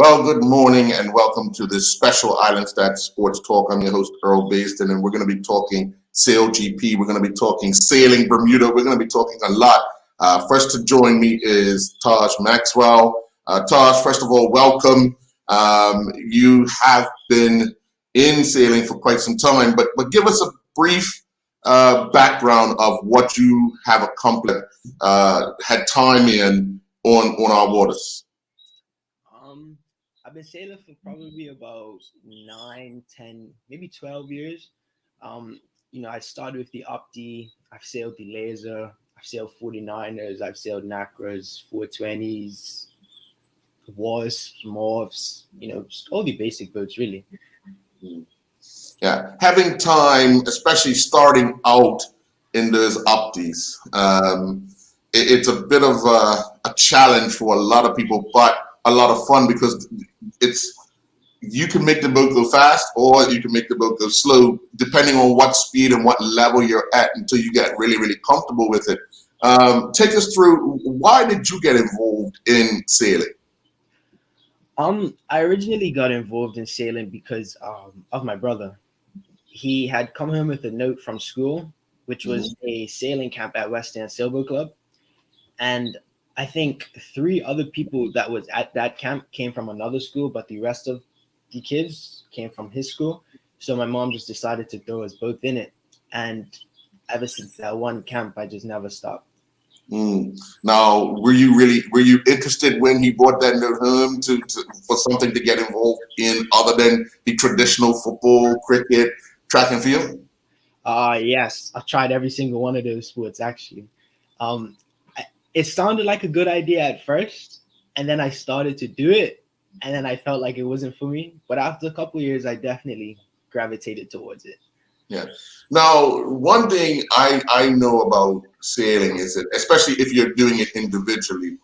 Well, good morning and welcome to this special Island Stats Sports Talk. I'm your host, Earl Baston, and we're going to be talking SailGP. We're going to be talking sailing Bermuda. We're going to be talking a lot. First to join me is Taj Maxwell. Taj, first of all, welcome. You have been in sailing for quite some time, but give us a brief background of what you have accomplished, had time in on our waters. I've been sailing for probably about 9, 10, maybe 12 years. I started with the Opti. I've sailed the Laser. I've sailed 49ers. I've sailed Nacras, 420s, Wasps, Morphs, just all the basic boats, really. Yeah, having time, especially starting out in those Optis, it's a bit of a challenge for a lot of people, but a lot of fun because you can make the boat go fast or you can make the boat go slow, depending on what speed and what level you're at until you get really, really comfortable with it. Take us through, why did you get involved in sailing? I originally got involved in sailing because of my brother. He had come home with a note from school, which was a sailing camp at West End Sailboat Club. And I think 3 other people that was at that camp came from another school, but the rest of the kids came from his school. So my mom just decided to throw us both in it. And ever since that one camp, I just never stopped. Now, were you interested when he brought that note home for something to get involved in other than the traditional football, cricket, track and field? Yes, I've tried every single one of those sports actually. It sounded like a good idea at first, and then I started to do it, and then I felt like it wasn't for me. But after a couple of years, I definitely gravitated towards it. Yeah. Now, one thing I know about sailing is that, especially if you're doing it individually,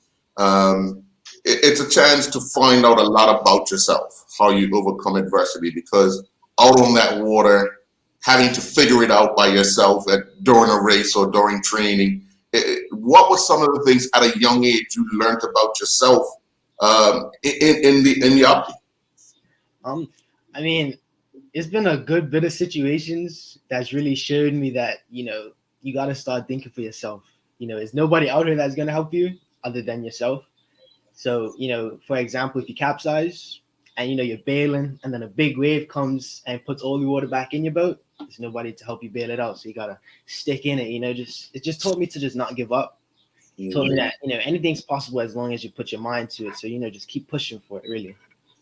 it's a chance to find out a lot about yourself, how you overcome adversity, because out on that water, having to figure it out by yourself during a race or during training, what were some of the things at a young age you learned about yourself in the Opti? I mean, it's been a good bit of situations that's really showed me that, you got to start thinking for yourself. There's nobody out here that's going to help you other than yourself. So, for example, if you capsize and, you're bailing and then a big wave comes and puts all the water back in your boat, there's nobody to help you bail it out. So you got to stick in it, it just taught me to just not give up. It told me that, anything's possible as long as you put your mind to it. So, just keep pushing for it, really.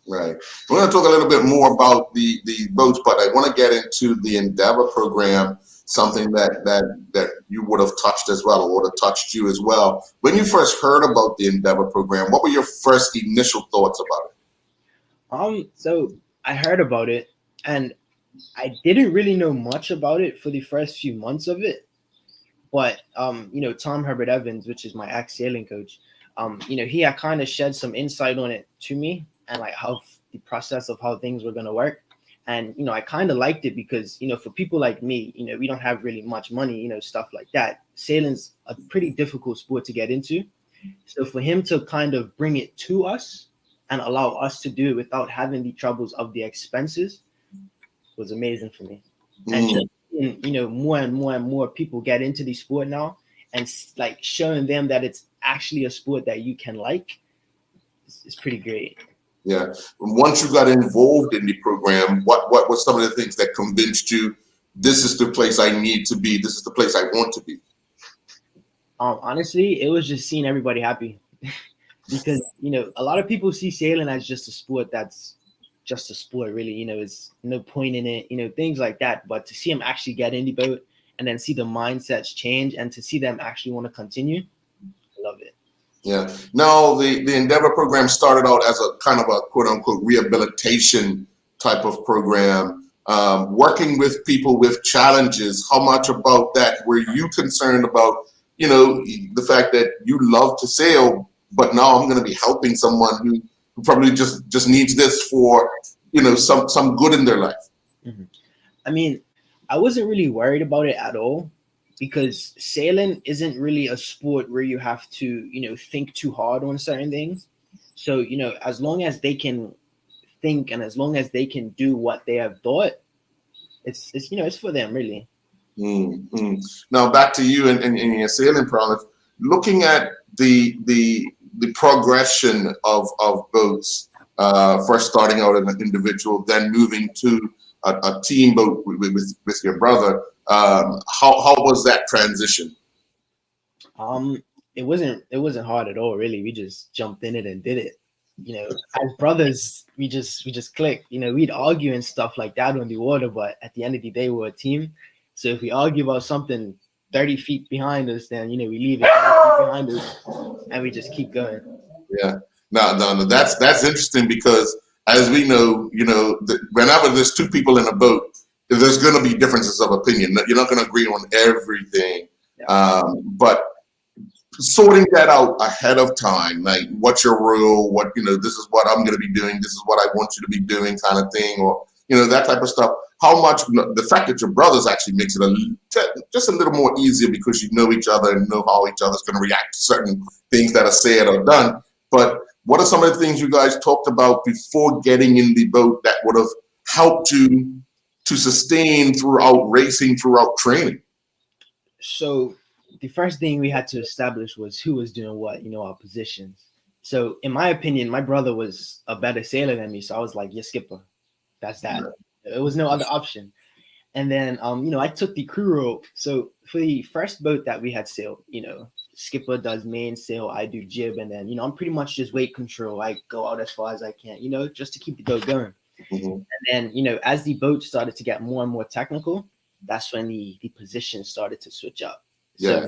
Right. We're going to talk a little bit more about the boats, but I want to get into the Endeavor program, something that you would have touched as well, or would have touched you as well. When you first heard about the Endeavor program, what were your first initial thoughts about it? So I heard about it, and I didn't really know much about it for the first few months of it. But, Tom Herbert Evans, which is my ex-sailing coach, he had kind of shed some insight on it to me and like how the process of how things were going to work. And, I kind of liked it because, for people like me, we don't have really much money, stuff like that. Sailing's a pretty difficult sport to get into. So for him to kind of bring it to us and allow us to do it without having the troubles of the expenses was amazing for me. And just, more and more and more people get into the sport now, and like showing them that it's actually a sport that you can like is pretty great. Yeah. Once you got involved in the program, what were some of the things that convinced you this is the place I need to be, this is the place I want to be? Honestly, it was just seeing everybody happy because, a lot of people see sailing as just a sport that's just a sport, really. It's no point in it, things like that. But to see them actually get in the boat and then see the mindsets change and to see them actually want to continue, I love it. Yeah. Now, the Endeavor program started out as a kind of a quote unquote rehabilitation type of program, working with people with challenges. How much about that were you concerned about, the fact that you love to sail, but now I'm going to be helping someone who probably just needs this for, some good in their life? Mm-hmm. I mean, I wasn't really worried about it at all because sailing isn't really a sport where you have to, think too hard on certain things. So, as long as they can think and as long as they can do what they have thought, it's for them really. Mm. Now back to you and your sailing prowess. Looking at the progression of boats, first starting out as an individual, then moving to a team boat with your brother. How was that transition? It wasn't hard at all really. We just jumped in it and did it. As brothers, we just clicked. We'd argue and stuff like that on the water, but at the end of the day, we're a team. So if we argue about something 30 feet behind us, then we leave it 30 feet behind us and we just keep going. Yeah. No, that's interesting because as we know, whenever there's two people in a boat, there's going to be differences of opinion. You're not going to agree on everything, Yeah. but sorting that out ahead of time, like what's your rule, this is what I'm going to be doing, this is what I want you to be doing, kind of thing, or that type of stuff. How much the fact that your brothers actually makes it just a little more easier because you know each other and know how each other's going to react to certain things that are said or done. But what are some of the things you guys talked about before getting in the boat that would have helped you to sustain throughout racing, throughout training? So the first thing we had to establish was who was doing what, our positions. So in my opinion, my brother was a better sailor than me. So I was like, yeah, skipper. That's that. Yeah. There was no other option. And then, I took the crew role. So for the first boat that we had sailed, skipper does mainsail, I do jib. And then, I'm pretty much just weight control. I go out as far as I can, just to keep the boat going. Mm-hmm. And then, as the boat started to get more and more technical, that's when the position started to switch up. Yeah. So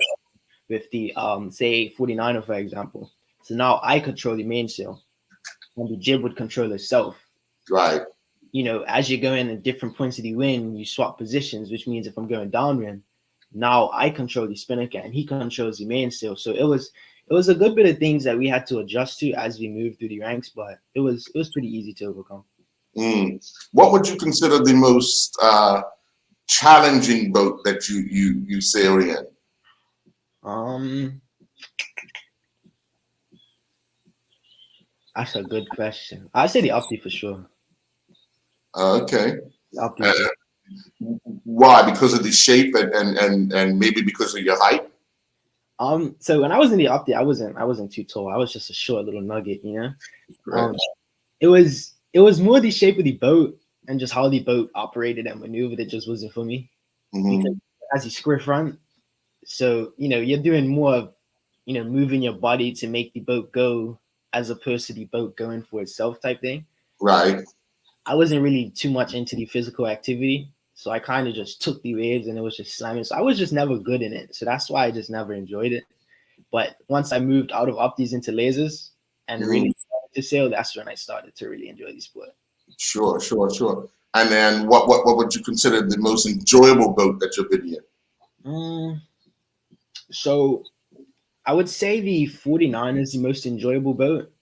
with the say 49er, for example. So now I control the mainsail and the jib would control itself. Right. As you're going in different points of the wind, you swap positions, which means if I'm going downwind, now I control the spinnaker and he controls the mainsail. So it was a good bit of things that we had to adjust to as we moved through the ranks, but it was pretty easy to overcome. What would you consider the most challenging boat that you sailed in? That's a good question. I'd say the Opti for sure. Okay. Why? Because of the shape and maybe because of your height? So when I was in the Opti, I wasn't too tall. I was just a short little nugget, Right. It was more the shape of the boat and just how the boat operated and maneuvered. It just wasn't for me. Mm-hmm. Because as you square front, so you're doing more of moving your body to make the boat go as opposed to the boat going for itself type thing. Right. I wasn't really too much into the physical activity, so I kind of just took the waves and it was just slamming. So I was just never good in it. So that's why I just never enjoyed it. But once I moved out of Optis into lasers and really started to sail, that's when I started to really enjoy the sport. Sure. And then what would you consider the most enjoyable boat that you've been in? So I would say the 49 is the most enjoyable boat,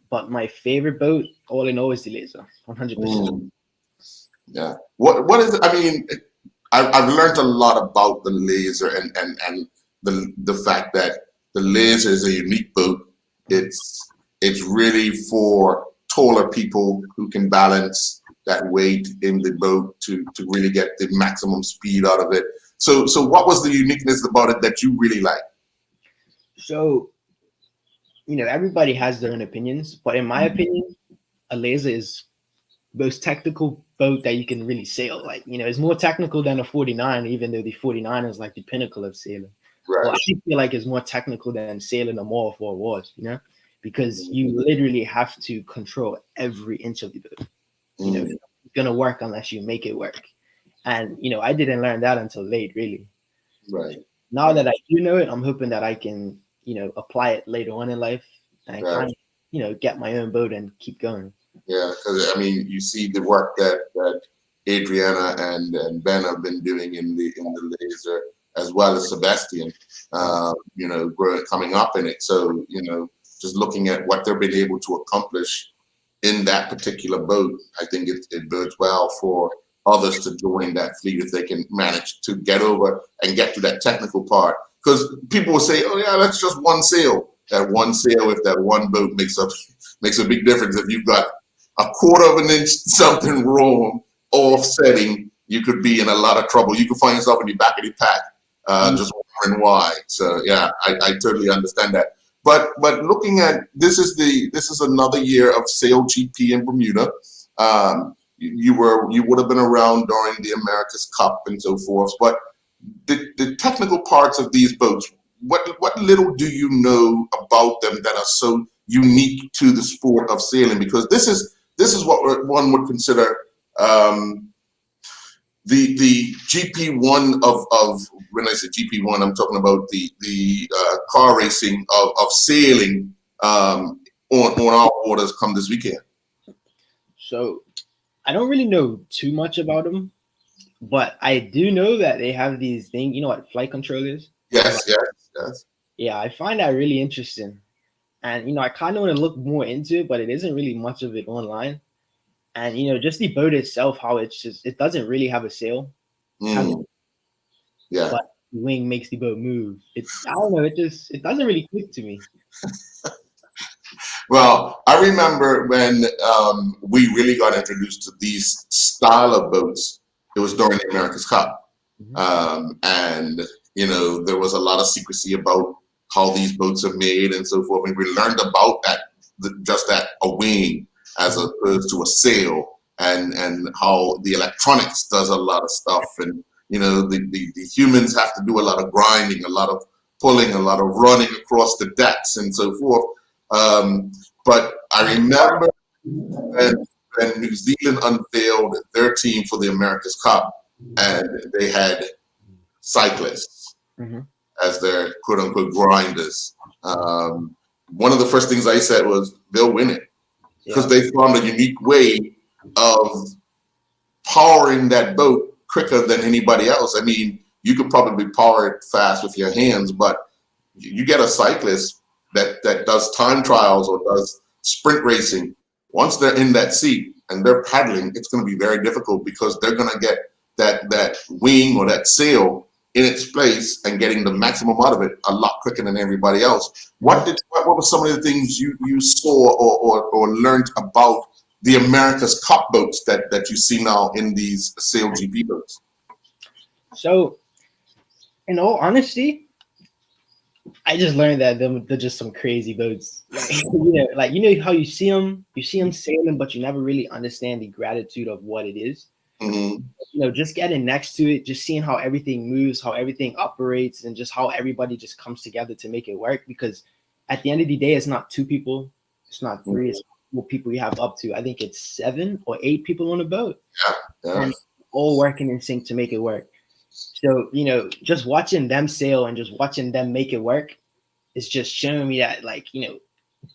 but my favorite boat, all in all, is the laser, 100%. Yeah. What is it? I mean, I've learned a lot about the laser and the fact that the laser is a unique boat. It's really for taller people who can balance that weight in the boat to really get the maximum speed out of it. So what was the uniqueness about it that you really like? So, everybody has their own opinions, but in my opinion, a laser is the most technical boat that you can really sail. Like, it's more technical than a 49, even though the 49 is like the pinnacle of sailing. Right. Well, I feel like it's more technical than sailing a mall for awards, because you literally have to control every inch of the boat. It's gonna work unless you make it work. And I didn't learn that until late, really. Right. Now that I do know it, I'm hoping that I can, apply it later on in life and kind of, get my own boat and keep going. Yeah, because I mean, you see the work that Adriana and Ben have been doing in the laser, as well as Sebastian, coming up in it. So, just looking at what they've been able to accomplish in that particular boat, I think it bodes well for others to join that fleet if they can manage to get over and get to that technical part. Because people will say, oh yeah, that's just one sail. That one sail, if that one boat makes up makes a big difference. If you've got a quarter of an inch something wrong, offsetting, you could be in a lot of trouble. You could find yourself in the back of the pack, just wondering why. So yeah, I totally understand that. But looking at this is another year of SailGP in Bermuda. You would have been around during the America's Cup and so forth. But the technical parts of these boats, what little do you know about them that are so unique to the sport of sailing? Because this is what one would consider the GP1 of when I say GP1, I'm talking about the car racing of sailing on our waters come this weekend. So I don't really know too much about them, but I do know that they have these things. You know what flight control is? Yes. Yeah, I find that really interesting, and I kind of want to look more into it, but it isn't really much of it online. And just the boat itself, how it doesn't really have a sail. Yeah. But the wing makes the boat move. I don't know, it doesn't really click to me. Well, I remember when we really got introduced to these style of boats. It was during the America's Cup, and there was a lot of secrecy about how these boats are made and so forth. And we learned about that a wing as opposed to a sail, and how the electronics does a lot of stuff, and the humans have to do a lot of grinding, a lot of pulling, a lot of running across the decks and so forth. But I remember when New Zealand unveiled their team for the America's Cup, and they had cyclists as their quote unquote grinders. One of the first things I said was they'll win it, because they found a unique way of powering that boat quicker than anybody else. I mean, you could probably power it fast with your hands, but you get a cyclist that does time trials or does sprint racing. Once they're in that seat and they're paddling, it's going to be very difficult, because they're going to get that wing or that sail in its place and getting the maximum out of it a lot quicker than everybody else. What were some of the things you saw or learned about the America's Cup boats that you see now in these SailGP boats? So, in all honesty, I just learned that they're just some crazy boats. Like how you see them sailing, but you never really understand the gratitude of what it is. Just getting next to it, just seeing how everything moves, how everything operates, and just how everybody just comes together to make it work. Because at the end of the day, it's not two people, it's not three, it's more people you have up to. I think it's 7 or 8 people on a boat, and all working in sync to make it work. So, just watching them sail and just watching them make it work is just showing me that,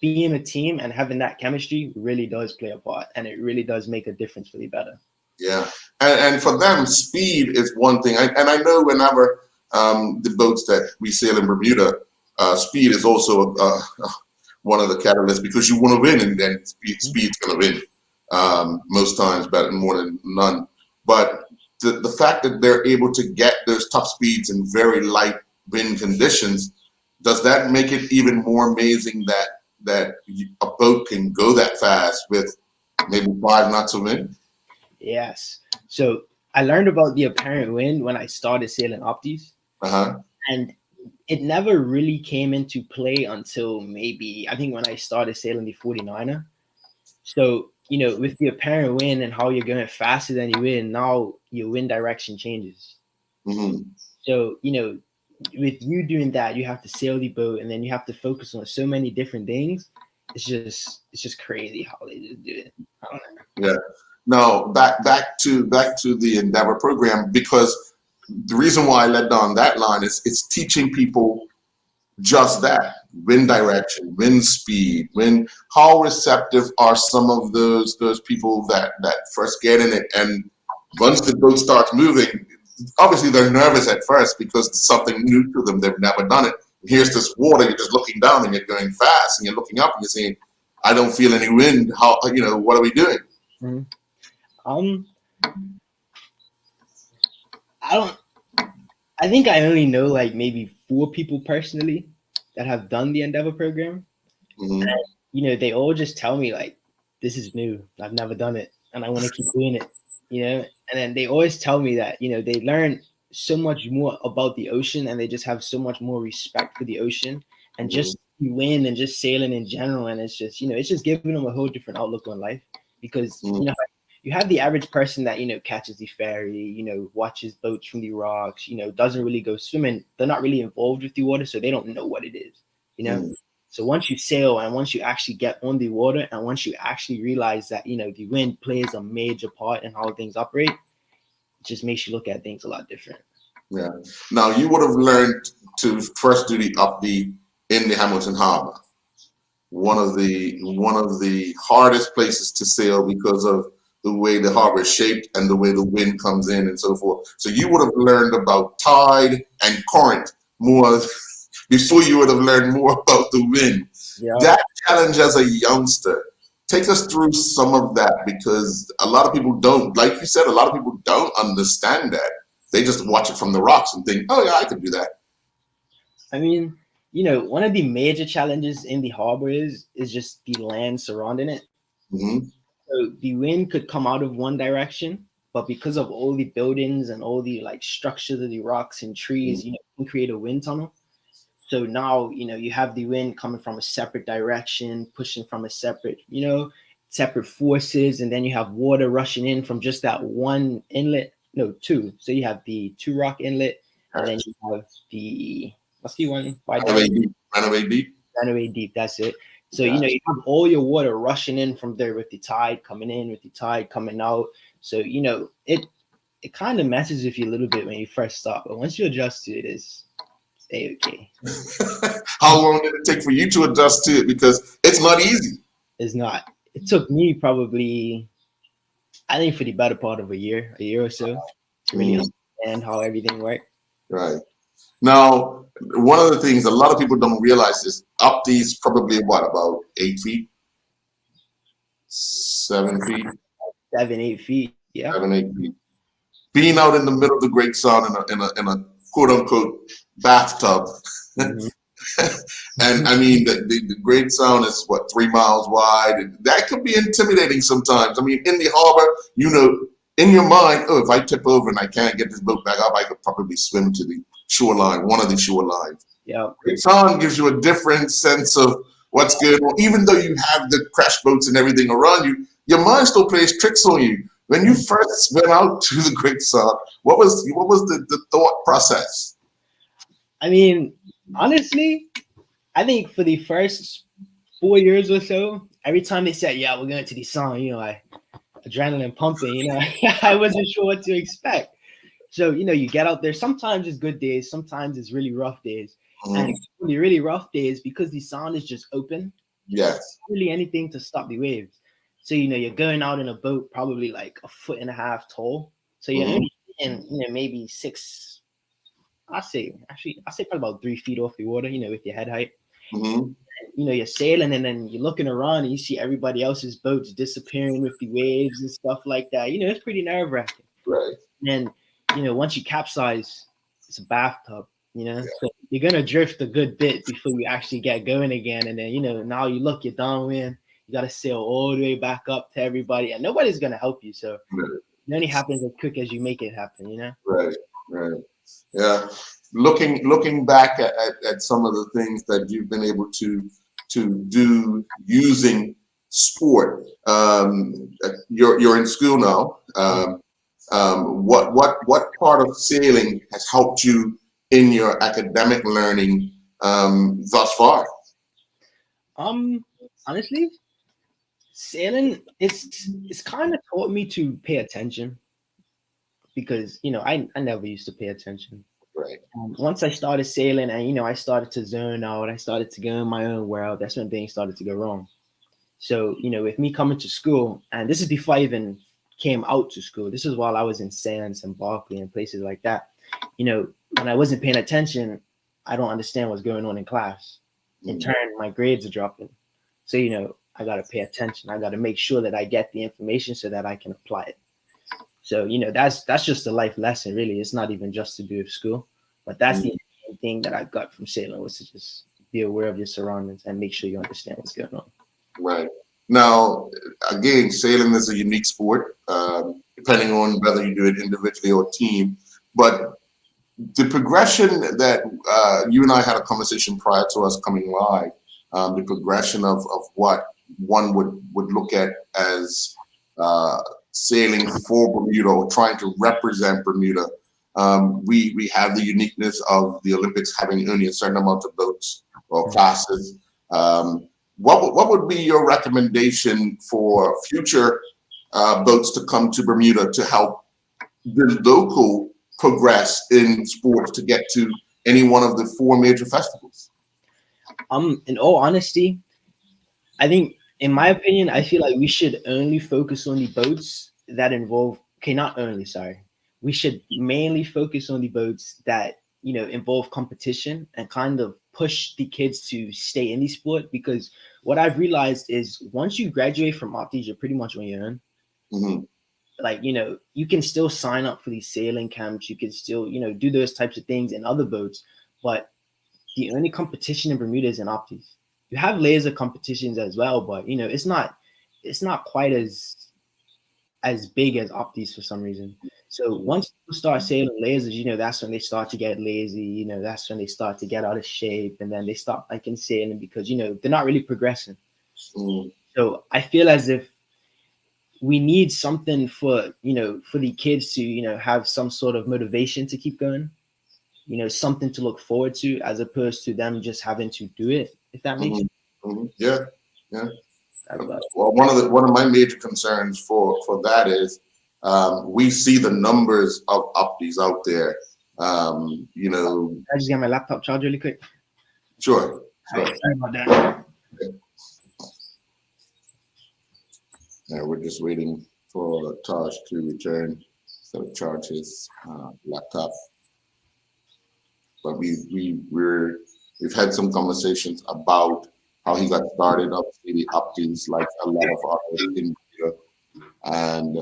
being a team and having that chemistry really does play a part, and it really does make a difference for the better. Yeah, and for them, speed is one thing. And I know whenever the boats that we sail in Bermuda, speed is also one of the catalysts, because you want to win, and then speed's going to win most times, better more than none. But the fact that they're able to get those top speeds in very light wind conditions, does that make it even more amazing that a boat can go that fast with maybe 5 knots of wind? Yes. So I learned about the apparent wind when I started sailing Opties, and it never really came into play until maybe, I think, when I started sailing the 49er. So, with the apparent wind and how you're going faster than you wind, now your wind direction changes. So, with you doing that, you have to sail the boat, and then you have to focus on so many different things. It's just crazy how they just do it. I don't know. Yeah. Now back to the Endeavor program, because the reason why I led down that line is it's teaching people just that: wind direction, wind speed, how receptive are some of those people that first get in it, and once the boat starts moving, obviously they're nervous at first because it's something new to them, they've never done it. Here's this water, you're just looking down and you're going fast, and you're looking up and you're saying, I don't feel any wind, how, what are we doing? I think I only know maybe 4 people personally that have done the Endeavor program. they all just tell me like, this is new. I've never done it, and I want to keep doing it. And then they always tell me that they learn so much more about the ocean, and they just have so much more respect for the ocean and just wind and just sailing in general. And it's just giving them a whole different outlook on life, because you have the average person that catches the ferry, watches boats from the rocks, doesn't really go swimming. They're not really involved with the water, so they don't know what it is. So once you sail, and once you actually get on the water, and once you actually realize that the wind plays a major part in how things operate, it just makes you look at things a lot different. Yeah. Now, you would have learned to first do the upbeat in the Hamilton Harbor, one of the hardest places to sail because of the way the harbor is shaped and the way the wind comes in and so forth. So you would have learned about tide and current more before you would have learned more about the wind. Yeah. That challenge as a youngster, take us through some of that, because a lot of people don't, like you said, a lot of people don't understand that. They just watch it from the rocks and think, oh yeah, I can do that. I mean, one of the major challenges in the harbor is just the land surrounding it. So the wind could come out of one direction, but because of all the buildings and all the like structures of the rocks and trees, you can create a wind tunnel. So now, you have the wind coming from a separate direction, pushing from a separate forces. And then you have water rushing in from just that one inlet. No, two. So you have the two rock inlet, and then you have what's the one? Runaway Deep. That's it. So, you have all your water rushing in from there with the tide coming in, with the tide coming out. So, it kind of messes with you a little bit when you first start. But once you adjust to it, it's okay. How long did it take for you to adjust to it? Because it's not easy. It's not. It took me probably, I think, for the better part of a year or so to really understand how everything worked. Right. Now, one of the things a lot of people don't realize is up these probably about 8 feet, 7 feet, 7-8 feet. Yeah. 7-8 feet. Being out in the middle of the Great Sound in a quote unquote bathtub. And I mean, the Great Sound is 3 miles wide. And that could be intimidating sometimes. I mean, in the harbor, in your mind, if I tip over and I can't get this boat back up, I could probably swim to the shoreline, one of the shorelines. Yeah. Great Sound gives you a different sense of what's good. Even though you have the crash boats and everything around you, your mind still plays tricks on you. When you first went out to the Great Sound, what was the thought process? I mean, honestly, I think for the first 4 years or so, every time they said, yeah, we're going to the Sound, adrenaline pumping, I wasn't sure what to expect. So, you get out there. Sometimes it's good days. Sometimes it's really rough days. And the really rough days, because the Sound is just open. Yes. Really anything to stop the waves. So, you're going out in a boat probably like 1.5 feet tall. So you're only in, maybe 6, I say probably about 3 feet off the water, with your head height. You're sailing, and then you're looking around and you see everybody else's boats disappearing with the waves and stuff like that. It's pretty nerve-wracking. Right. And once you capsize, it's a bathtub, so you're gonna drift a good bit before you actually get going again. And then now you're downwind, you gotta sail all the way back up to everybody, and nobody's gonna help you. So it only happens as quick as you make it happen, Right. Yeah. Looking back at some of the things that you've been able to do using sport, you're in school now. What part of sailing has helped you in your academic learning thus far? Honestly, sailing it's kind of taught me to pay attention, because I never used to pay attention. Right. Once I started sailing and I started to zone out, I started to go in my own world, that's when things started to go wrong. So with me coming to school, and this is before I even came out to school, this is while I was in Sands and Berkeley and places like that, when I wasn't paying attention, I don't understand what's going on in class. In turn, my grades are dropping. So I got to pay attention. I got to make sure that I get the information so that I can apply it. So, that's just a life lesson, really. It's not even just to do with school, but that's the thing that I got from sailing, was to just be aware of your surroundings and make sure you understand what's going on. Right. Now, again, sailing is a unique sport, depending on whether you do it individually or team. But the progression that you and I had a conversation prior to us coming live, the progression of what one would look at as sailing for Bermuda or trying to represent Bermuda. We have the uniqueness of the Olympics having only a certain amount of boats or classes. What would be your recommendation for future boats to come to Bermuda to help the local progress in sports to get to any one of the 4 major festivals? In all honesty, I think, in my opinion, I feel like we should only focus on the boats that involve. Okay, not only. Sorry, we should mainly focus on the boats that involve competition and kind of push the kids to stay in the sport. Because what I've realized is once you graduate from Opties, you're pretty much on your own. Mm-hmm. Like, you can still sign up for these sailing camps. You can still, do those types of things in other boats. But the only competition in Bermuda is in Opties. You have layers of competitions as well, but it's not quite as big as Opties for some reason. So once you start sailing lasers, that's when they start to get lazy. That's when they start to get out of shape, and then they stop liking sailing because they're not really progressing. So I feel as if we need something for the kids to have some sort of motivation to keep going. Something to look forward to, as opposed to them just having to do it. If that makes sense. Yeah. Well, one of my major concerns for that is we see the numbers of Opties out there. I just get my laptop charged really quick. Sure. Sorry about that. Yeah, we're just waiting for Taj to return to charge his laptop. But we've had some conversations about how he got started. Obviously, the Opties, like a lot of others in Bermuda, and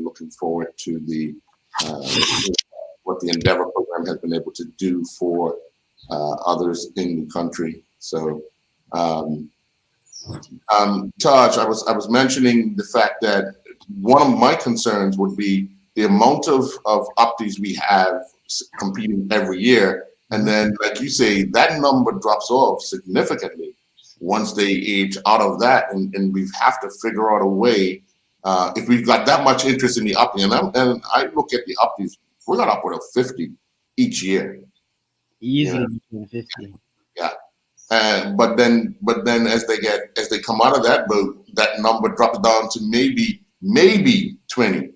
looking forward to the what the Endeavor program has been able to do for others in the country. So, Taj, I was mentioning the fact that one of my concerns would be the amount of Opties we have competing every year, and then, like you say, that number drops off significantly once they age out of that, and we have to figure out a way. If we've got that much interest in the Opties, and I look at the Opties, we got upward of 50 each year. Easily between 50. Yeah. But then as they come out of that boat, that number drops down to maybe 20.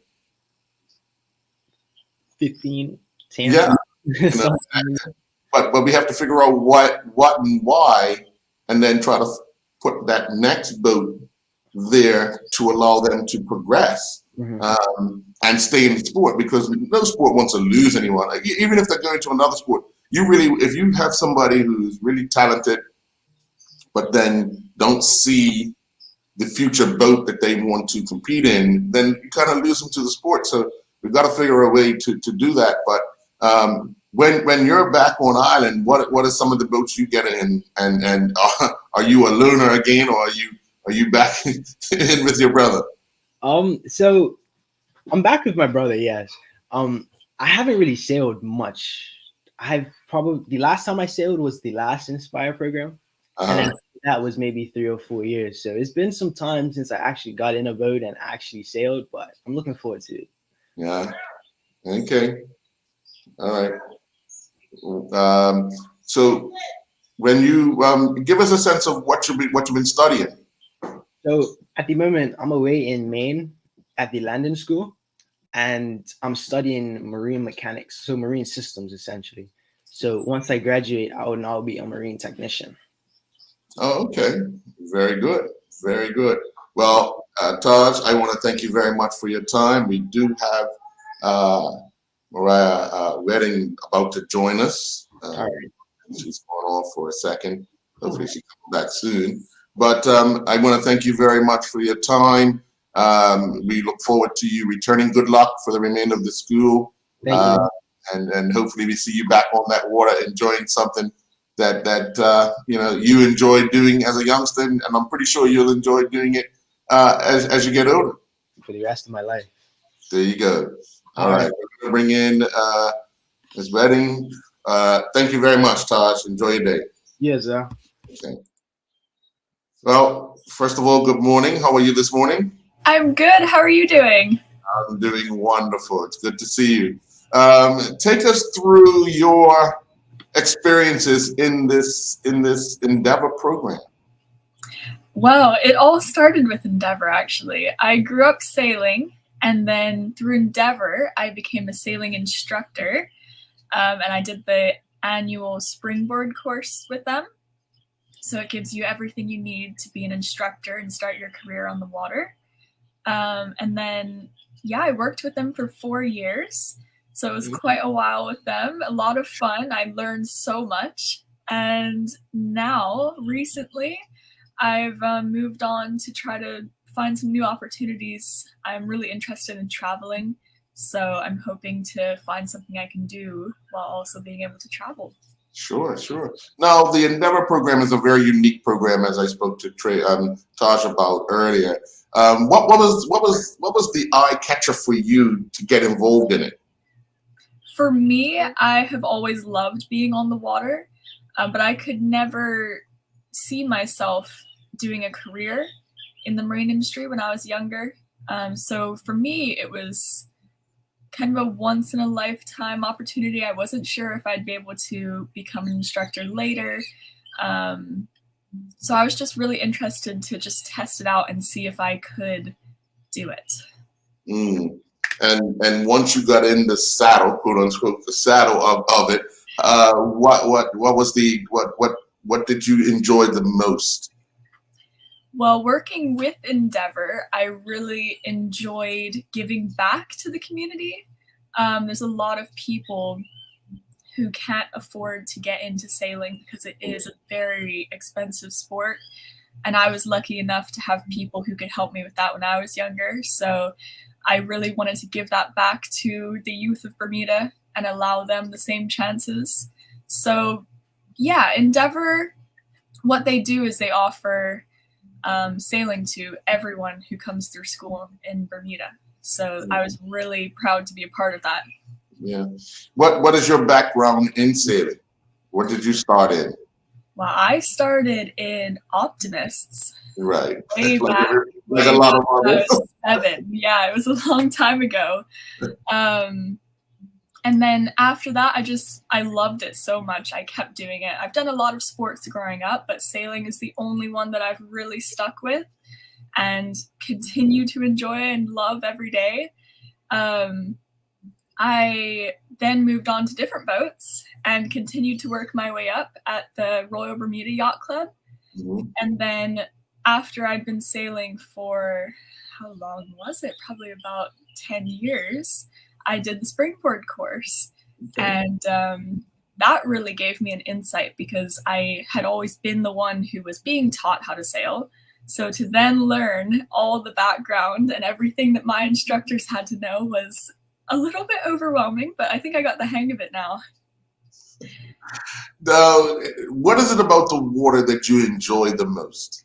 15, 10. Yeah. But we have to figure out what and why, and then try to put that next boat there to allow them to progress and stay in the sport, because no sport wants to lose anyone. Even if they're going to another sport, if you have somebody who's really talented, but then don't see the future boat that they want to compete in, then you kind of lose them to the sport. So we've got to figure a way to do that. But when you're back on island, what are some of the boats you get in, and are you a loner again, or are you back in with your brother? So I'm back with my brother. Yes. I haven't really sailed much. The last time I sailed was the last Inspire program, and then that was maybe 3 or 4 years. So it's been some time since I actually got in a boat and actually sailed, but I'm looking forward to it. Yeah. Okay. All right. So when you give us a sense of what you've been studying. So at the moment, I'm away in Maine at the landing school, and I'm studying marine mechanics, so marine systems essentially. So once I graduate, I'll be a marine technician. Oh, okay. Very good. Very good. Well, Taj, I want to thank you very much for your time. We do have Mariah Redding about to join us. All right. She's going off for a second. Hopefully she comes back soon. But I want to thank you very much for your time. We look forward to you returning. Good luck for the remainder of the school. Thank you. And hopefully we see you back on that water enjoying something you enjoyed doing as a youngster, and I'm pretty sure you'll enjoy doing it as you get older. For the rest of my life. There you go. All right. We're going to bring in Ms. Redding. Thank you very much, Taj. Enjoy your day. Yes, sir. Okay. Well, first of all, good morning. How are you this morning? I'm good. How are you doing? I'm doing wonderful. It's good to see you. Take us through your experiences in this Endeavor program. Well, it all started with Endeavor, actually. I grew up sailing, and then through Endeavor, I became a sailing instructor, and I did the annual Springboard Course with them. So it gives you everything you need to be an instructor and start your career on the water. And then, yeah, I worked with them for 4 years. So it was quite a while with them, a lot of fun. I learned so much. And now, recently, I've moved on to try to find some new opportunities. I'm really interested in traveling. So I'm hoping to find something I can do while also being able to travel. Sure. Now, the Endeavor program is a very unique program, as I spoke to Taj about earlier. What was the eye catcher for you to get involved in it? For me, I have always loved being on the water, but I could never see myself doing a career in the marine industry when I was younger. So for me, it was kind of a once in a lifetime opportunity. I wasn't sure if I'd be able to become an instructor later. So I was just really interested to just test it out and see if I could do it. And once you got in the saddle, quote unquote, the saddle of it, what did you enjoy the most? Well, working with Endeavor, I really enjoyed giving back to the community. There's a lot of people who can't afford to get into sailing because it is a very expensive sport. And I was lucky enough to have people who could help me with that when I was younger. So I really wanted to give that back to the youth of Bermuda and allow them the same chances. So yeah, Endeavor, what they do is they offer sailing to everyone who comes through school in Bermuda. So I was really proud to be a part of that. Yeah. What is your background in sailing? What did you start in? Well, I started in Optimists. Right. Way back, like a lot of I was 7. Yeah, it was a long time ago. And then after that, I loved it so much. I kept doing it. I've done a lot of sports growing up, but sailing is the only one that I've really stuck with and continue to enjoy and love every day. I then moved on to different boats and continued to work my way up at the Royal Bermuda Yacht Club. And then after I'd been sailing for, how long was it? Probably about 10 years. I did the Springboard Course. And that really gave me an insight because I had always been the one who was being taught how to sail. So to then learn all the background and everything that my instructors had to know was a little bit overwhelming, but I think I got the hang of it now. What is it about the water that you enjoy the most?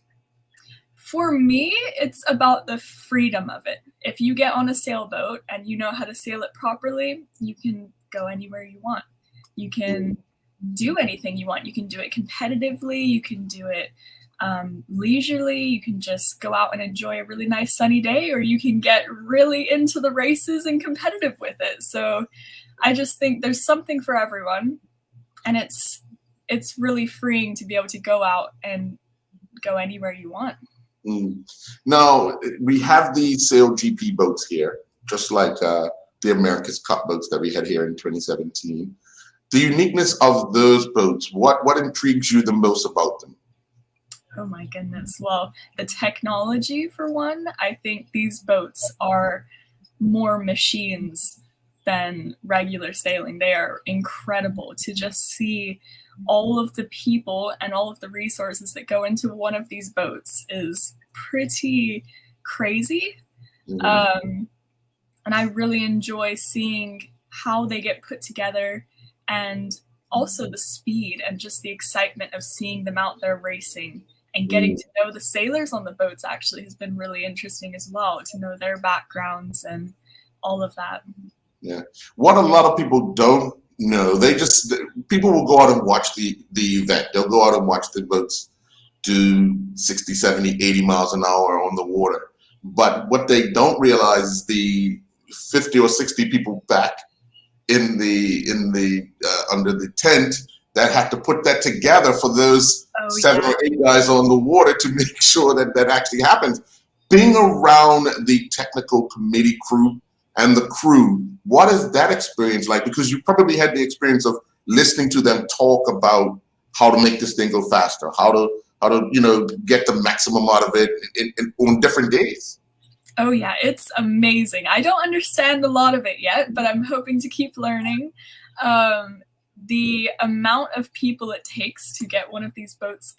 For me, it's about the freedom of it. If you get on a sailboat and you know how to sail it properly, you can go anywhere you want. You can do anything you want. You can do it competitively. You can do it leisurely. You can just go out and enjoy a really nice sunny day, or you can get really into the races and competitive with it. So I just think there's something for everyone, and it's really freeing to be able to go out and go anywhere you want. Now, we have the SailGP boats here, just like the America's Cup boats that we had here in 2017. The uniqueness of those boats, what intrigues you the most about them? Oh my goodness. Well, the technology for one. I think these boats are more machines than regular sailing. They are incredible to just see all of the people and all of the resources that go into one of these boats is pretty crazy. And I really enjoy seeing how they get put together and also the speed and just the excitement of seeing them out there racing and getting to know the sailors on the boats actually has been really interesting as well, to know their backgrounds and all of that. Yeah. What a lot of people don't know, people will go out and watch the event. They'll go out and watch the boats do 60, 70, 80 miles an hour on the water. But what they don't realize is the 50 or 60 people back in the under the tent that have to put that together for those 7 or 8 guys on the water to make sure that that actually happens. Being around the technical committee crew and the crew, what is that experience like? Because you probably had the experience of listening to them talk about how to make this thing go faster, how to get the maximum out of it on different days. Oh yeah, it's amazing. I don't understand a lot of it yet, but I'm hoping to keep learning. The amount of people it takes to get one of these boats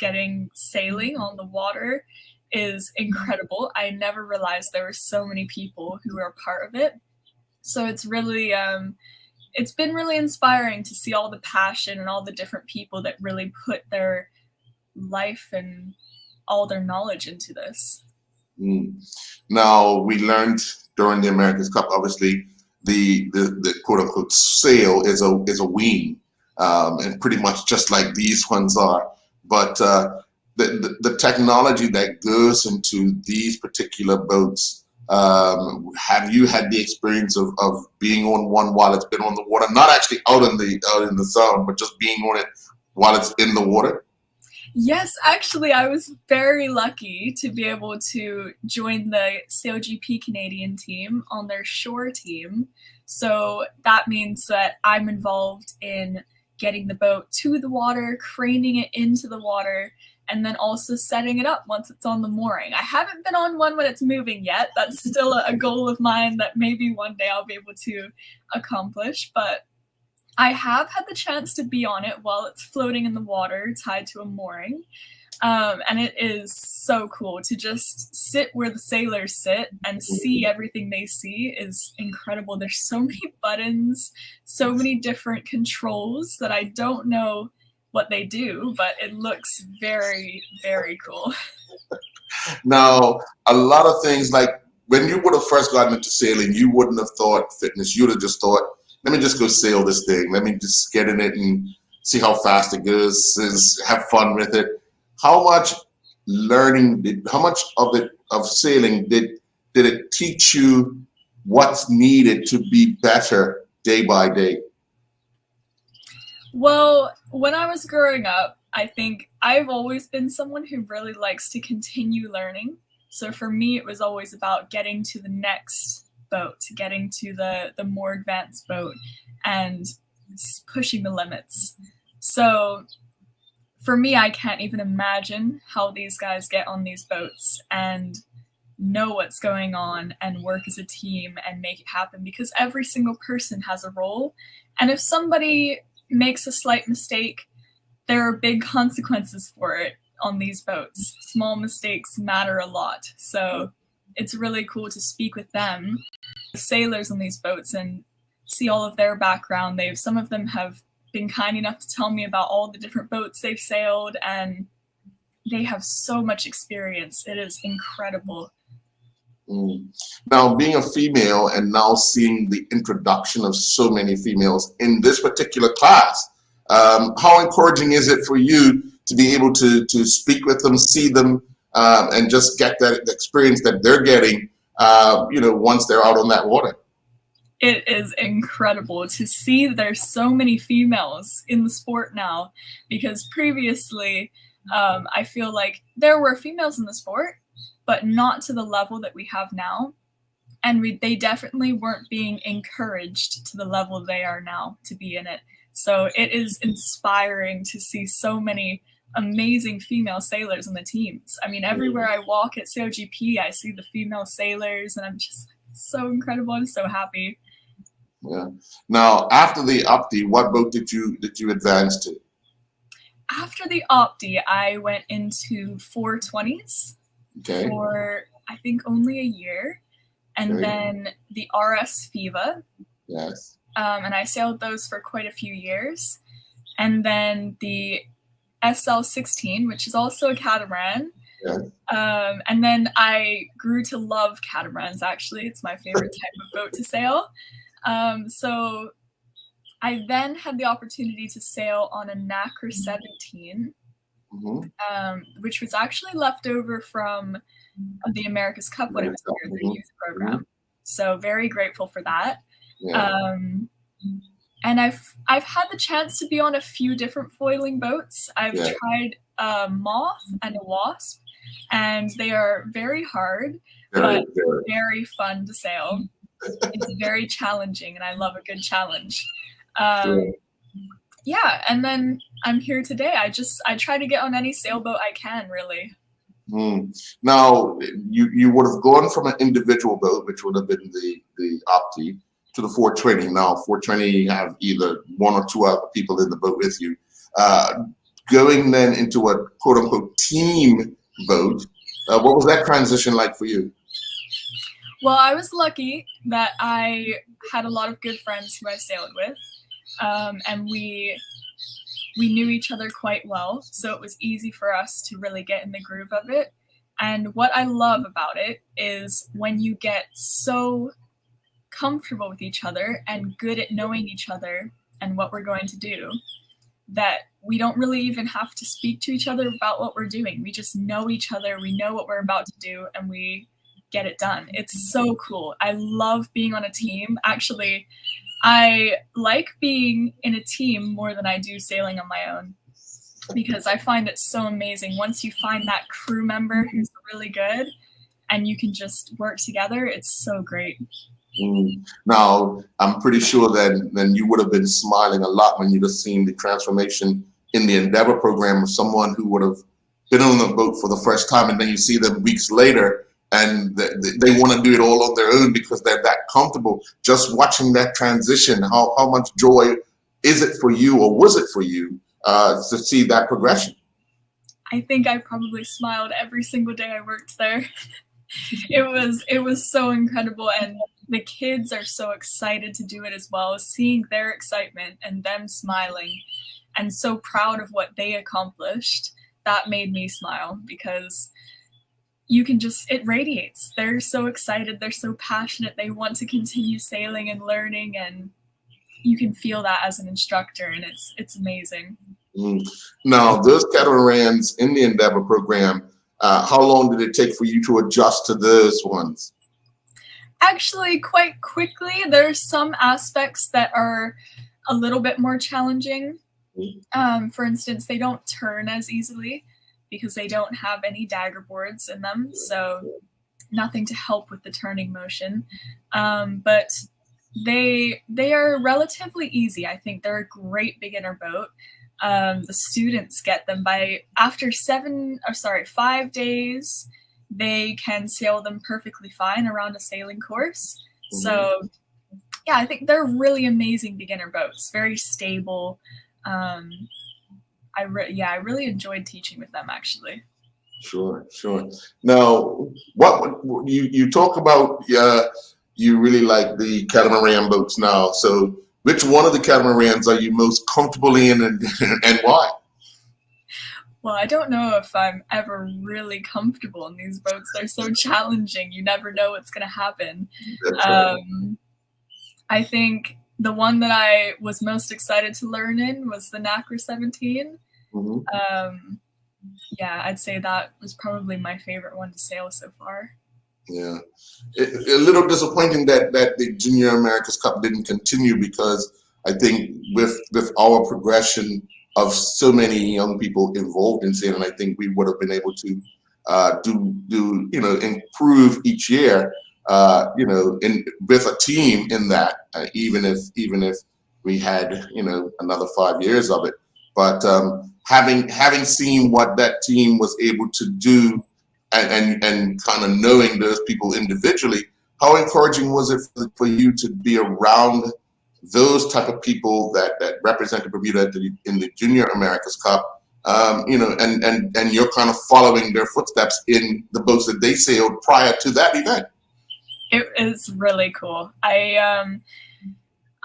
sailing on the water is incredible. I never realized there were so many people who are part of it. So it's really, it's been really inspiring to see all the passion and all the different people that really put their life and all their knowledge into this. Now, we learned during the America's Cup, obviously, the quote unquote sail is a wean, and pretty much just like these ones are. But the technology that goes into these particular boats, have you had the experience of being on one while it's been on the water, not actually out in the zone, but just being on it while it's in the water? Yes, actually, I was very lucky to be able to join the SailGP Canadian team on their shore team. So that means that I'm involved in getting the boat to the water, craning it into the water, and then also setting it up once it's on the mooring. I haven't been on one when it's moving yet. That's still a goal of mine that maybe one day I'll be able to accomplish, but I have had the chance to be on it while it's floating in the water, tied to a mooring. And it is so cool to just sit where the sailors sit and see everything they see is incredible. There's so many buttons, so many different controls that I don't know what they do, but it looks very, very cool. Now, a lot of things, like when you would have first gotten into sailing, you wouldn't have thought fitness. You would have just thought, let me just go sail this thing. Let me just get in it and see how fast it goes, have fun with it. How much of sailing did it teach you what's needed to be better day by day? Well, when I was growing up, I think I've always been someone who really likes to continue learning. So for me, it was always about getting to the next boat, getting to the more advanced boat and pushing the limits. So for me, I can't even imagine how these guys get on these boats and know what's going on and work as a team and make it happen, because every single person has a role. And if somebody makes a slight mistake, there are big consequences for it on these boats. Small mistakes matter a lot. So it's really cool to speak with them, the sailors on these boats, and see all of their background. Some of them have been kind enough to tell me about all the different boats they've sailed, and they have so much experience. It is incredible. Now, being a female and now seeing the introduction of so many females in this particular class, how encouraging is it for you to be able to speak with them, see them, and just get that experience that they're getting, once they're out on that water? It is incredible to see there's so many females in the sport now, because previously I feel like there were females in the sport, but not to the level that we have now. And they definitely weren't being encouraged to the level they are now to be in it. So it is inspiring to see so many amazing female sailors on the teams. I mean, everywhere I walk at SailGP, I see the female sailors, and I'm just so incredible. I'm so happy. Yeah. Now, after the Opti, what boat did you advance to? After the Opti, I went into 420s for I think only a year, and then the RS Viva. Yes. And I sailed those for quite a few years. and then the SL16, which is also a catamaran. Yeah. And then I grew to love catamarans, actually. It's my favorite type of boat to sail. So I then had the opportunity to sail on a NACRA 17, which was actually left over from the America's Cup when it was here, the youth program. So very grateful for that. Yeah. And I've had the chance to be on a few different foiling boats. I've tried a Moth and a Wasp, and they are very hard, but very fun to sail. It's very challenging, and I love a good challenge. Yeah, and then I'm here today. I try to get on any sailboat I can, really. Now, you would have gone from an individual boat, which would have been the Opti, to the 420. Now, 420, you have either one or two other people in the boat with you. Going then into a quote-unquote team boat, what was that transition like for you? Well, I was lucky that I had a lot of good friends who I sailed with, and we knew each other quite well, so it was easy for us to really get in the groove of it. And what I love about it is when you get so comfortable with each other and good at knowing each other and what we're going to do, that we don't really even have to speak to each other about what we're doing. We just know each other, we know what we're about to do, and we get it done. It's so cool. I love being on a team. Actually, I like being in a team more than I do sailing on my own, because I find it so amazing. Once you find that crew member who's really good and you can just work together, it's so great. Now, I'm pretty sure that then you would have been smiling a lot when you'd have seen the transformation in the Endeavor program of someone who would have been on the boat for the first time, and then you see them weeks later and they want to do it all on their own because they're that comfortable. Just watching that transition, how much joy is it for you, or was it for you, to see that progression? I think I probably smiled every single day I worked there. It was so incredible, and the kids are so excited to do it as well. Seeing their excitement and them smiling and so proud of what they accomplished, that made me smile, because you can just, it radiates. They're so excited, they're so passionate, they want to continue sailing and learning, and you can feel that as an instructor, and it's amazing. Now, those catamarans in the Endeavor program, how long did it take for you to adjust to those ones? Actually, quite quickly. There's some aspects that are a little bit more challenging. For instance, they don't turn as easily because they don't have any dagger boards in them, so nothing to help with the turning motion. But they are relatively easy. I think they're a great beginner boat. The students get them after 5 days. They can sail them perfectly fine around a sailing course. So yeah, I think they're really amazing beginner boats, very stable. I really enjoyed teaching with them, actually. Sure. Now, what you talk about, you really like the catamaran boats now. So which one of the catamarans are you most comfortable in, and why? Well, I don't know if I'm ever really comfortable in these boats. They're so challenging. You never know what's going to happen. Right. I think the one that I was most excited to learn in was the NACRA 17. Yeah, I'd say that was probably my favorite one to sail so far. Yeah, a little disappointing that the Junior America's Cup didn't continue, because I think with our progression of so many young people involved in sailing, I think we would have been able to improve each year, with a team in that, even if we had another 5 years of it. But having seen what that team was able to do, and kind of knowing those people individually, how encouraging was it for you to be around those type of people that represented Bermuda in the Junior America's Cup, and you're kind of following their footsteps in the boats that they sailed prior to that event? It is really cool.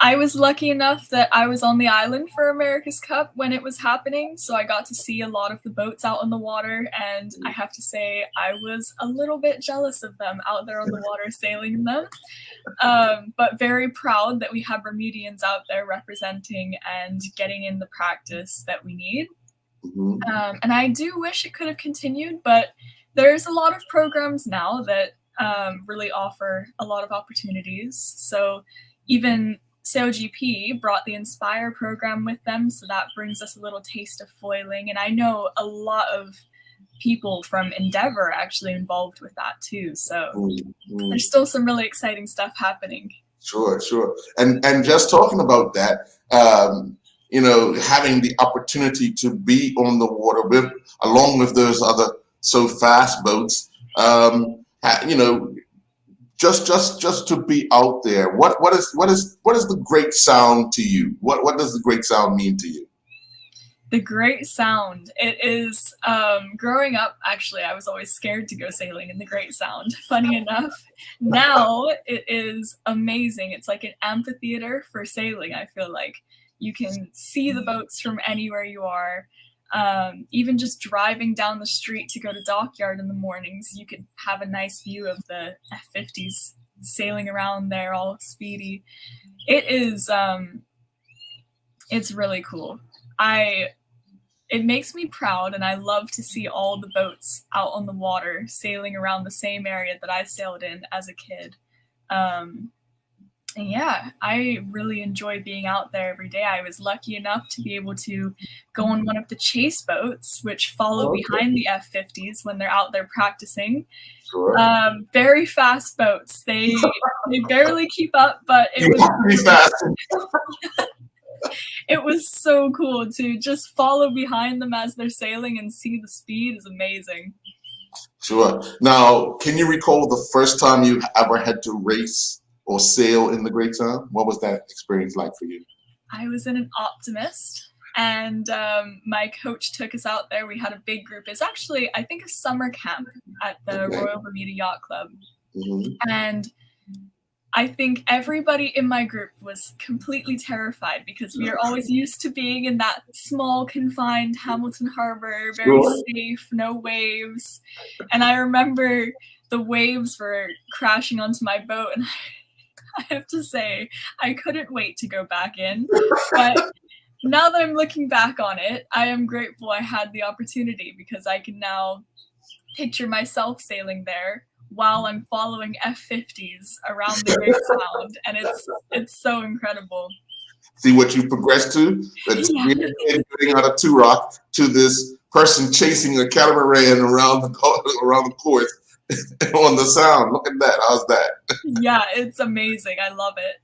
I was lucky enough that I was on the island for America's Cup when it was happening, so I got to see a lot of the boats out on the water, and I have to say I was a little bit jealous of them out there on the water sailing in them, but very proud that we have Bermudians out there representing and getting in the practice that we need. And I do wish it could have continued, but there's a lot of programs now that really offer a lot of opportunities. So even SailGP brought the Inspire program with them, so that brings us a little taste of foiling. And I know a lot of people from Endeavor actually involved with that too. So there's still some really exciting stuff happening. Sure. And just talking about that, you know, having the opportunity to be on the water along with those other so fast boats, you know, just to be out there. What is the great sound to you? What does the great sound mean to you? The great sound. It is growing up, actually, I was always scared to go sailing in the Great Sound. Funny enough, now it is amazing. It's like an amphitheater for sailing, I feel like. You can see the boats from anywhere you are. Even just driving down the street to go to Dockyard in the mornings, you could have a nice view of the F-50s sailing around there all speedy. It is, it's really cool. It makes me proud, and I love to see all the boats out on the water sailing around the same area that I sailed in as a kid. And yeah, I really enjoy being out there every day. I was lucky enough to be able to go on one of the chase boats, which follow behind the F-50s when they're out there practicing. Very fast boats. They barely keep up, but it was fast. It was so cool to just follow behind them as they're sailing and see the speed is amazing. Sure. Now, can you recall the first time you ever had to race or sail in the Great Sound? What was that experience like for you? I was in an Optimist, and my coach took us out there. We had a big group. It's actually, I think, a summer camp at the Royal Bermuda Yacht Club. And I think everybody in my group was completely terrified because we are always used to being in that small, confined Hamilton Harbor, very safe, no waves. And I remember the waves were crashing onto my boat, and I have to say, I couldn't wait to go back in. But now that I'm looking back on it, I am grateful I had the opportunity because I can now picture myself sailing there while I'm following F-50s around the Great Sound, and it's so incredible. See what you progressed to? That's getting out of Turok to this person chasing a catamaran around the course on the Sound. Look at that. How's that? Yeah, it's amazing. I love it.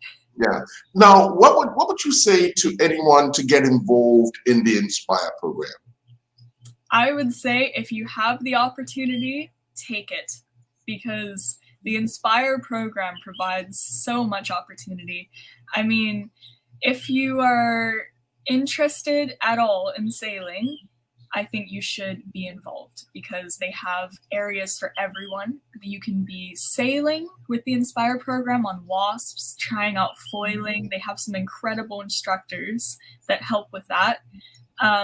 Yeah. Now, what would you say to anyone to get involved in the Inspire program? I would say if you have the opportunity, take it, because the Inspire program provides so much opportunity. I mean, if you are interested at all in sailing, I think you should be involved because they have areas for everyone. You can be sailing with the Inspire program on WASPs, trying out foiling. They have some incredible instructors that help with that.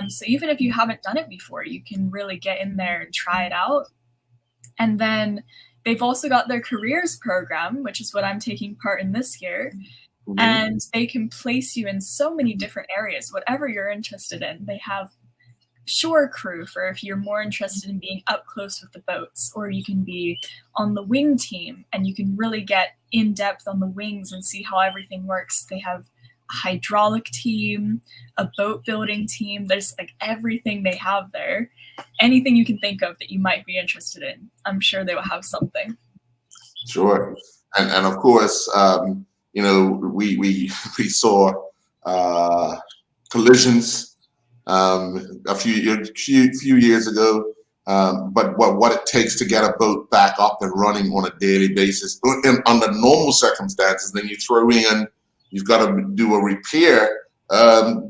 So even if you haven't done it before, you can really get in there and try it out. And then they've also got their careers program, which is what I'm taking part in this year. And they can place you in so many different areas, whatever you're interested in. They have shore crew for if you're more interested in being up close with the boats, or you can be on the wing team and you can really get in depth on the wings and see how everything works. They have a hydraulic team, a boat building team. There's like everything they have there. Anything you can think of that you might be interested in, I'm sure they will have something. Sure. And of course, you know, we saw collisions a few years ago, but what it takes to get a boat back up and running on a daily basis under normal circumstances, then you throw in, you've got to do a repair.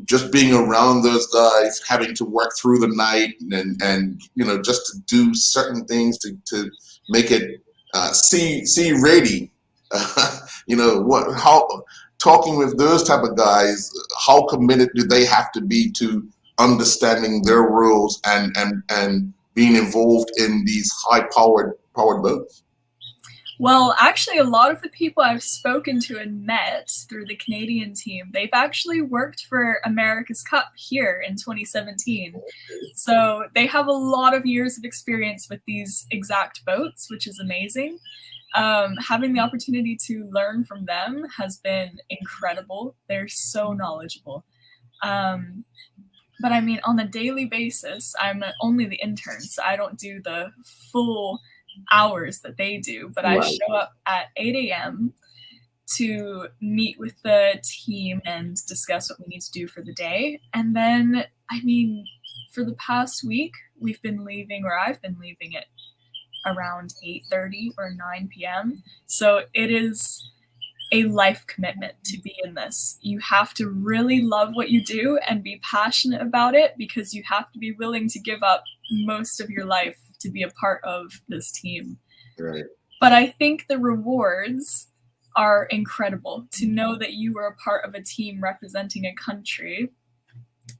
Just being around those guys, having to work through the night, and you know, just to do certain things to make it sea ready. You know, talking with those type of guys, how committed do they have to be to understanding their rules and being involved in these high-powered boats? Well, actually, a lot of the people I've spoken to and met through the Canadian team, they've actually worked for America's Cup here in 2017. So they have a lot of years of experience with these exact boats, which is amazing. Having the opportunity to learn from them has been incredible. They're so knowledgeable. But I mean, on a daily basis, I'm only the intern, so I don't do the full hours that they do, but I show up at 8 a.m. to meet with the team and discuss what we need to do for the day. And then, I mean, for the past week, I've been leaving at around 8:30 or 9 p.m. So it is a life commitment to be in this. You have to really love what you do and be passionate about it, because you have to be willing to give up most of your life to be a part of this team. Right. But I think the rewards are incredible. To know that you were a part of a team representing a country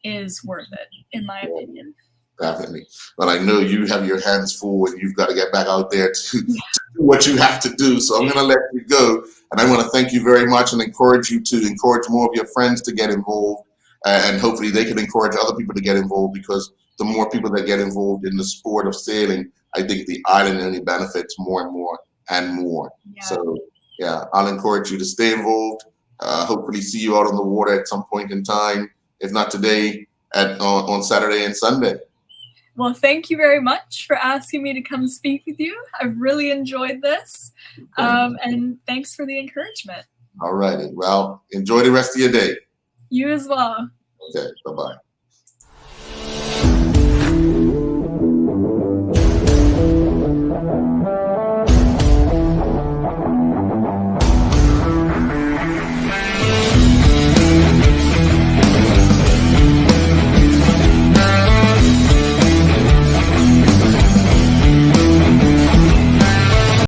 is worth it, in my opinion. Definitely. But I know you have your hands full and you've got to get back out there to do what you have to do. So I'm going to let you go. And I want to thank you very much and encourage you to encourage more of your friends to get involved. And hopefully they can encourage other people to get involved, because the more people that get involved in the sport of sailing, I think the island only benefits more and more and more. Yeah. So, yeah, I'll encourage you to stay involved. Hopefully see you out on the water at some point in time, if not today, on Saturday and Sunday. Well, thank you very much for asking me to come speak with you. I've really enjoyed this. And thanks for the encouragement. All righty. Well, enjoy the rest of your day. You as well. Okay, bye-bye.